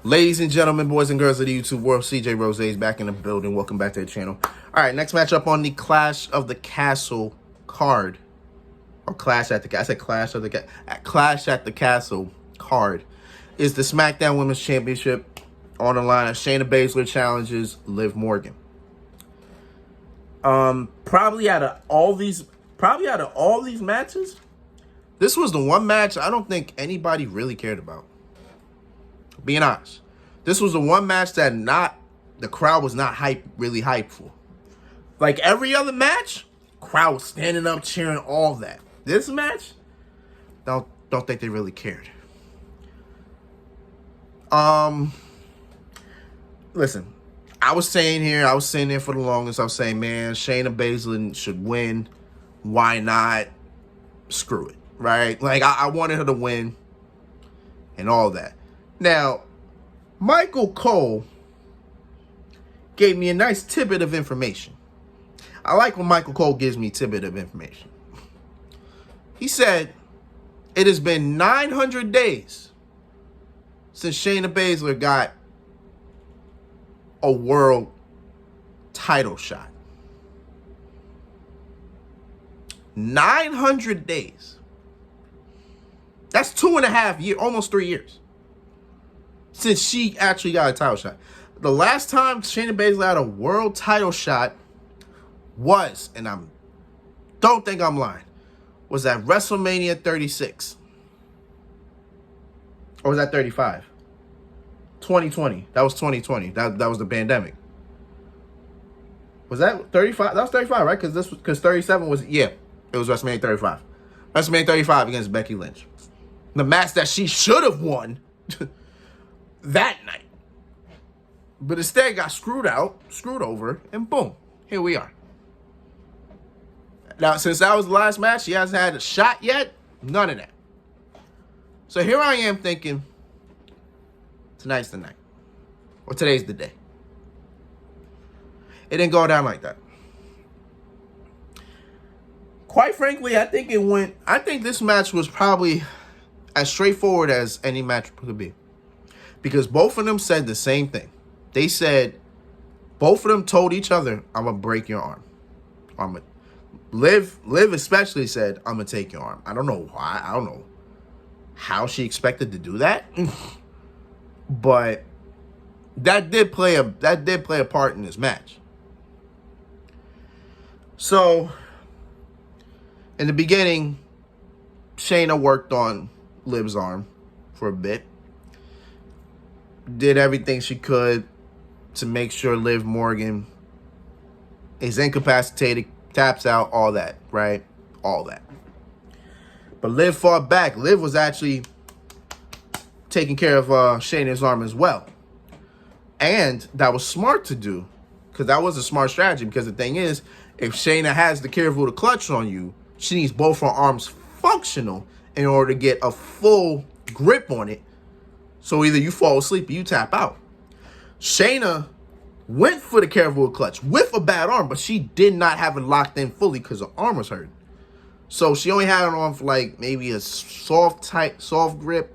Ladies and gentlemen, boys and girls of the YouTube world, CJ Rose is back in the building. Welcome back to the channel. All right, next matchup on the Clash of the Castle card. Or Clash at the... I said Clash of the... Clash at the Castle card is the SmackDown Women's Championship on the line. Shayna Baszler challenges Liv Morgan. Probably out of all these matches, this was the one match I don't think anybody really cared about. Being honest, this was the one match that the crowd was not really hyped for. Like every other match, crowd was standing up cheering, all that. This match, don't think they really cared. Listen, I was saying there for the longest. I was saying, man, Shayna Baszler should win. Why not? Screw it, right? Like I wanted her to win, and all that. Now, Michael Cole gave me a nice tidbit of information. I like when Michael Cole gives me a tidbit of information. He said, it has been 900 days since Shayna Baszler got a world title shot. 900 days. That's 2.5 years, almost 3 years, since she actually got a title shot. The last time Shayna Baszler had a world title shot was, and don't think I'm lying, was at WrestleMania 36. Or was that 35? 2020. That was 2020. That was the pandemic. Was that 35? That was 35, right? Because 37 was, yeah, it was WrestleMania 35. WrestleMania 35 against Becky Lynch. The match that she should have won that night. But instead got screwed over, and boom, here we are. Now, since that was the last match, she hasn't had a shot yet. None of that. So here I am thinking, tonight's the night. Or today's the day. It didn't go down like that. Quite frankly, I think this match was probably as straightforward as any match could be. Because both of them said the same thing. They said, both of them told each other, I'm going to break your arm. Liv especially said, I'm going to take your arm. I don't know why. I don't know how she expected to do that. But that did play a part in this match. So, in the beginning, Shayna worked on Liv's arm for a bit. Did everything she could to make sure Liv Morgan is incapacitated, taps out, all that, right? All that. But Liv fought back. Liv was actually taking care of Shayna's arm as well. And that was smart to do, because that was a smart strategy. Because the thing is, if Shayna has the careful to clutch on you, she needs both her arms functional in order to get a full grip on it. So either you fall asleep or you tap out. Shayna went for the careful clutch with a bad arm, but she did not have it locked in fully because her arm was hurt. So she only had it on for like maybe a soft grip,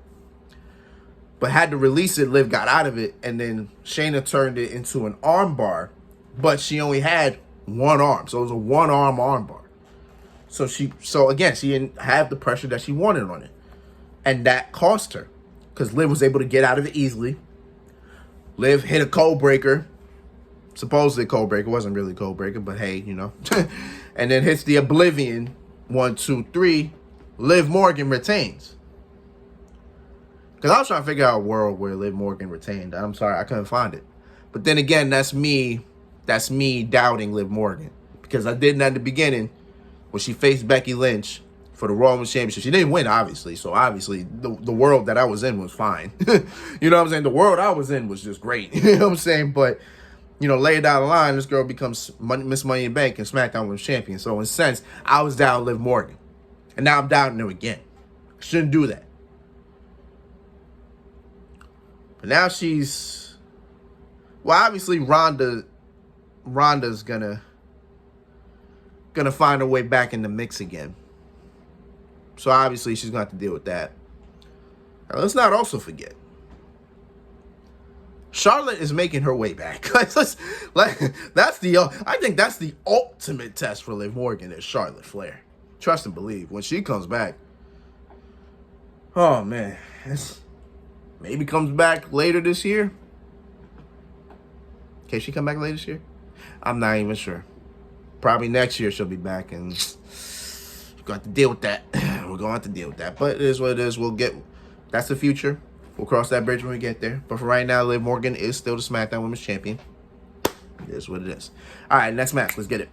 but had to release it. Liv got out of it, and then Shayna turned it into an arm bar, but she only had one arm. So it was a one-arm arm bar. So again, she didn't have the pressure that she wanted on it. And that cost her, because Liv was able to get out of it easily. Liv hit a code breaker. Supposedly a code breaker. It wasn't really a code breaker, but hey, you know. And then hits the Oblivion. 1, 2, 3. Liv Morgan retains. Because I was trying to figure out a world where Liv Morgan retained. I'm sorry, I couldn't find it. But then again, that's me doubting Liv Morgan. Because I did that in the beginning when she faced Becky Lynch for the Raw Women's Championship. She didn't win, obviously. So obviously, the world that I was in was fine. You know what I'm saying? The world I was in was just great. You know what I'm saying? But, you know, later down the line, this girl becomes Miss Money in the Bank and SmackDown Women's Champion. So in a sense, I was down Liv Morgan. And now I'm doubting her again. I shouldn't do that. But now she's... Well, obviously, Ronda's gonna find her way back in the mix again. So obviously she's going to have to deal with that. Now, let's not also forget, Charlotte is making her way back. I think that's the ultimate test for Liv Morgan is Charlotte Flair. Trust and believe. When she comes back, oh man, maybe comes back later this year. Can she come back later this year? I'm not even sure. Probably next year she'll be back, and we're going to have to deal with that. We're going to have to deal with that. But it is what it is. That's the future. We'll cross that bridge when we get there. But for right now, Liv Morgan is still the SmackDown Women's Champion. It is what it is. All right, next match. Let's get it.